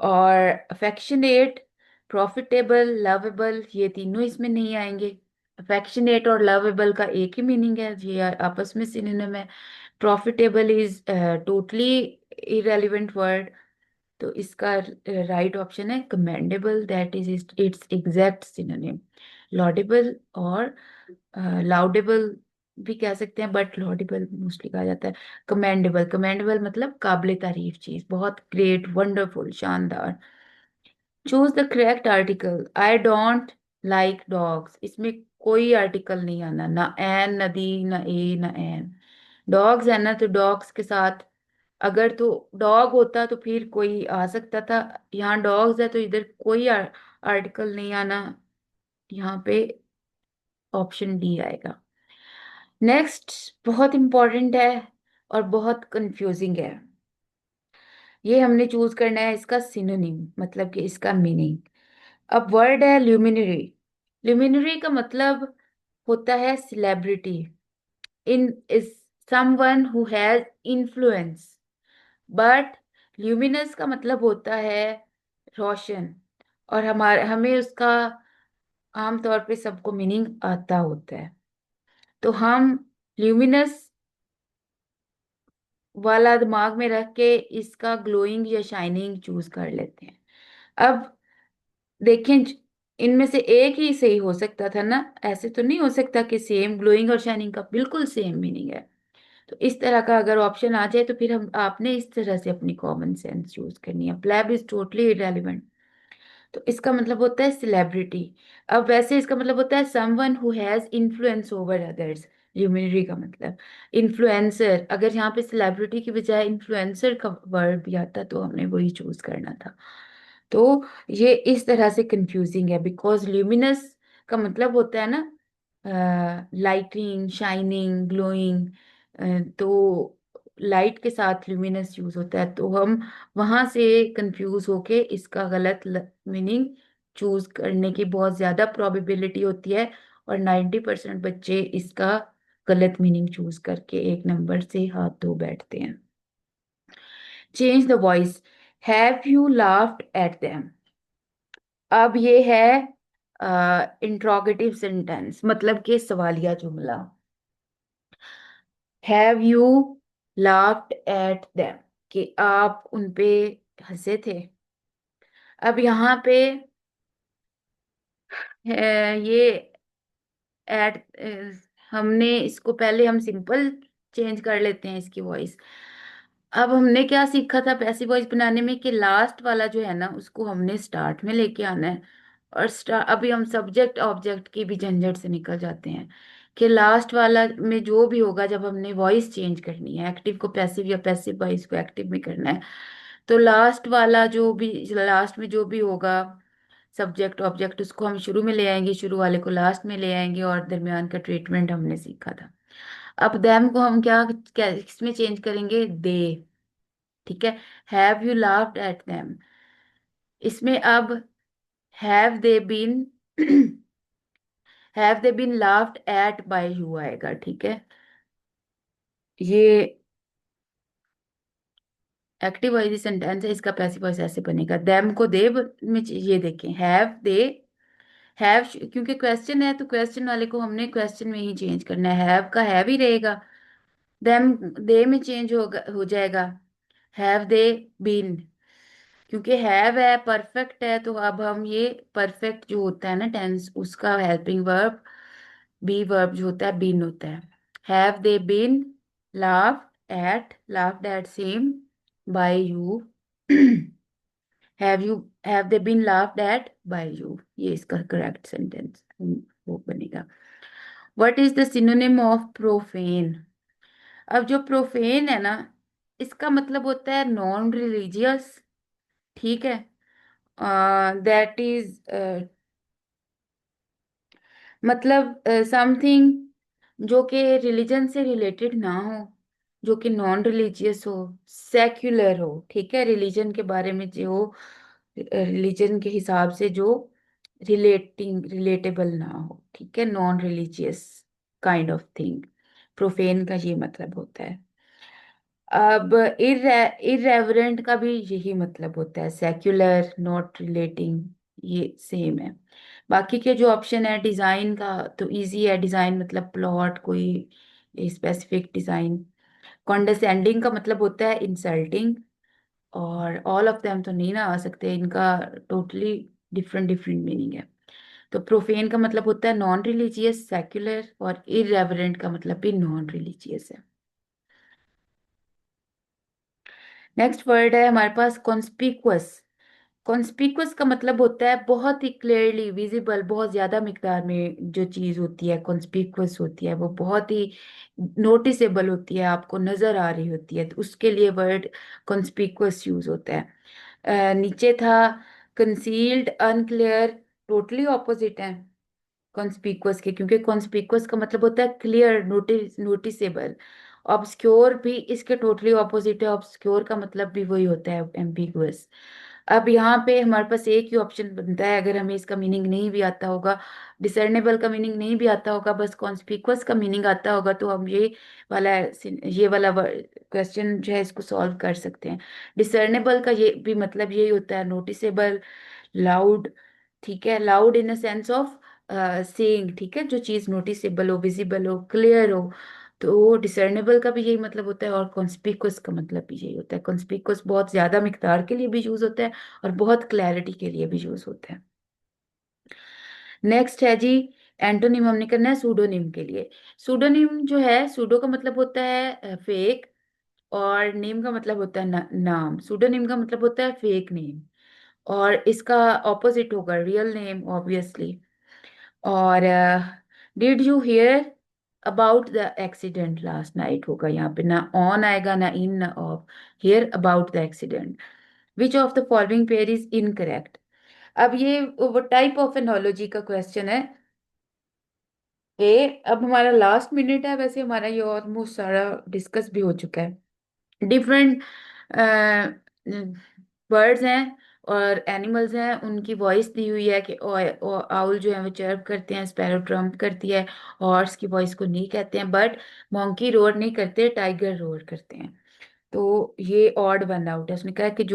Speaker 1: और अफेक्शनेट, प्रॉफिटेबल, लवेबल, ये तीनों इसमें नहीं आएंगे। अफेक्शनेट और लवेबल का एक ही मीनिंग है, ये आपस में सिनोनिम है। Profitable is totally irrelevant word, तो इसका राइट ऑप्शन है commendable, that is it's exact synonym. Laudable और लाउडेबल भी कह सकते हैं, बट लॉडेबल मोस्टली कहा जाता है। कमेंडेबल, कमेंडेबल मतलब काबिले तारीफ चीज, बहुत ग्रेट, वंडरफुल, शानदार। Choose the correct article. I don't like dogs, इसमें कोई आर्टिकल नहीं आना, ना एन, ना दी, ना ए, ना एन। डॉग्स है ना, तो डॉग्स के साथ अगर तो डॉग होता तो फिर कोई आ सकता था। यहाँ डॉग्स है तो इधर कोई आर्टिकल नहीं आना, यहाँ पे ऑप्शन डी आएगा। नेक्स्ट बहुत इंपॉर्टेंट है और बहुत कंफ्यूजिंग है। ये हमने चूज करना है इसका सिनोनिम, मतलब कि इसका मीनिंग। अब वर्ड है ल्यूमिनरी। ल्यूमिनरी का मतलब होता है celebrity, in is someone who has influence. But luminous का मतलब होता है रोशन, और हमारे हमें उसका आमतौर पे सबको मीनिंग आता होता है, तो हम ल्यूमिनस वाला दिमाग में रख के इसका ग्लोइंग या शाइनिंग चूज कर लेते हैं। अब देखें, इनमें से एक ही सही हो सकता था ना, ऐसे तो नहीं हो सकता कि सेम ग्लोइंग और शाइनिंग का बिल्कुल सेम मीनिंग है। तो इस तरह का अगर ऑप्शन आ जाए तो फिर हम आपने इस तरह से अपनी कॉमन सेंस यूज करनी है। प्लेब इज टोटली इरेलीवेंट, तो इसका मतलब होता है सेलिब्रिटी। अब वैसे इसका मतलब होता है someone who has influence over others. Luminary का मतलब इन्फ्लुएंसर, अगर यहाँ पे सेलिब्रिटी की बजाय इन्फ्लुएंसर का वर्ड भी आता तो हमने वही चूज करना था। तो ये इस तरह से कंफ्यूजिंग है, बिकॉज ल्यूमिनस का मतलब होता है ना लाइटिंग, शाइनिंग, ग्लोइंग। तो लाइट के साथ ल्यूमिनस यूज होता है, तो हम वहां से कंफ्यूज होके इसका गलत मीनिंग चूज करने की बहुत ज्यादा प्रोबेबिलिटी होती है, और 90% बच्चे इसका गलत मीनिंग चूज करके एक नंबर से हाथ धो बैठते हैं। Change the voice. Have you laughed at them. अब ये है इंट्रोगेटिव सेंटेंस, मतलब कि सवालिया जुमला। Have you laughed at them, कि आप उन पे हंसे थे। अब यहाँ पे ये एट, हमने इसको पहले हम सिंपल चेंज कर लेते हैं इसकी वॉइस। अब हमने क्या सीखा था पैसिव वॉइस बनाने में, कि लास्ट वाला जो है ना उसको हमने स्टार्ट में लेके आना है। और अभी हम सब्जेक्ट ऑब्जेक्ट की भी झंझट से निकल जाते हैं, कि लास्ट वाला में जो भी होगा, जब हमने वॉइस चेंज करनी है, एक्टिव को पैसिव या पैसिव वॉइस को एक्टिव में करना है, तो लास्ट वाला जो भी, लास्ट में जो भी होगा सब्जेक्ट ऑब्जेक्ट, उसको हम शुरू में ले आएंगे, शुरू वाले को लास्ट में ले आएंगे, और दरमियान का ट्रीटमेंट हमने सीखा था। अब देम को हम क्या क्या इसमें चेंज करेंगे, दे। ठीक है, have you laughed at them, इसमें अब have they been have they been laughed at by you आएगा। ठीक है, ये एक्टिव वॉइस सेंटेंस है, इसका पैसिव वॉइस ऐसे बनेगा, देम को दे में ये देखें, हैव दे, हैव क्योंकि क्वेश्चन है तो क्वेश्चन वाले को हमने क्वेश्चन में ही चेंज करना है, हैव का हैव ही रहेगा, देम दे में चेंज हो जाएगा, हैव दे बीन। क्योंकि हैव है परफेक्ट है, तो अब हम ये परफेक्ट जो होता है ना टेंस, उसका हेल्पिंग वर्ब बी वर्ब जो होता है बीन होता है। Have they been laughed at same by you have they been laughed at by you, ये इसका करेक्ट सेंटेंस वो बनेगा। What is the synonym of profane? अब जो प्रोफेन है ना, इसका मतलब होता है नॉन रिलीजियस, ठीक है। दैट इज मतलब समथिंग जो कि रिलीजन से रिलेटेड ना हो, जो कि नॉन रिलीजियस हो, सेक्युलर हो, ठीक है। रिलीजन के बारे में जो रिलीजन के हिसाब से जो रिलेटेबल ना हो, ठीक है, non religious kind of thing, profane का ये मतलब होता है। अब इरेवरेंट का भी यही मतलब होता है, सेक्युलर, नॉट रिलेटिंग, ये सेम है। बाकी के जो ऑप्शन है डिजाइन का, तो इजी है। डिजाइन मतलब प्लॉट, कोई स्पेसिफिक डिजाइन। कॉन्डेसेंडिंग का मतलब होता है इंसल्टिंग। और ऑल ऑफ देम तो नहीं ना आ सकते, इनका टोटली डिफरेंट डिफरेंट मीनिंग है। तो प्रोफेन का मतलब होता है नॉन रिलीजियस, सेक्युलर, और इरेवरेंट का मतलब भी नॉन रिलीजियस है। नेक्स्ट वर्ड है हमारे पास कॉन्स्पिकुअस। कॉन्स्पिकुअस का मतलब होता है बहुत ही क्लियरली विजिबल, बहुत ज्यादा मिकदार में जो चीज होती है कॉन्स्पिकुअस होती है, वो बहुत ही नोटिसेबल होती है, आपको नजर आ रही होती है, तो उसके लिए वर्ड कॉन्स्पिकुअस यूज होता है। नीचे था कंसील्ड, अनक्लियर, टोटली ऑपोजिट है कॉन्स्पिकुअस के, क्योंकि कॉन्स्पिकुअस का मतलब होता है क्लियर, नोटिसेबल। ऑब्सक्योर भी इसके टोटली ऑपोजिट है, ऑब्सक्योर का मतलब भी वही होता है, एम्बिगुअस। अब यहाँ पे हमारे पास एक ही ऑप्शन बनता है, अगर हमें इसका मीनिंग नहीं भी आता होगा, डिसर्नेबल का मीनिंग नहीं भी आता होगा, बस कॉन्स्पिकुअस का मीनिंग आता होगा, तो हम ये वाला क्वेश्चन जो है इसको सॉल्व कर सकते हैं। डिसर्नेबल का ये भी मतलब यही होता है, नोटिसेबल, लाउड, ठीक है, loud in the sense of saying, ठीक है, जो चीज नोटिसेबल हो, विजिबल हो, क्लियर हो, तो डिसर्नेबल का भी यही मतलब होता है, और कॉन्स्पिकुअस का मतलब भी यही होता है। कॉन्स्पिकुअस बहुत ज्यादा मिकदार के लिए भी यूज होता है, और बहुत क्लैरिटी के लिए भी यूज होता है। नेक्स्ट है जी, एंटोनिम हमने करना है सूडोनिम के लिए। सूडोनिम जो है, सूडो का मतलब होता है फेक, और नेम का मतलब होता है नाम। सूडोनिम का मतलब होता है फेक नेम, और इसका ऑपोजिट होगा रियल नेम ऑब्वियसली। और did you here about the accident last night होगा यहाँ पे, ना ऑन आएगा, ना इन, ना of. Here about the accident, which of the following pair is incorrect? अब ये वो टाइप ऑफ एनोलॉजी का क्वेश्चन है। अब हमारा लास्ट मिनट है, वैसे हमारा ये ऑलमोस्ट सारा डिस्कस भी हो चुका है। डिफरेंट बर्ड्स हैं और एनिमल्स हैं, उनकी वॉइस दी हुई है कि आउल जो है वो चर्प करते हैं, स्पैरो ट्रम्प करती है, हॉर्स की वॉइस को नहीं कहते हैं, बट मॉन्की रोर नहीं करते, टाइगर रोर करते हैं। तो ये ऑड वन आउट है, उसने कहा कि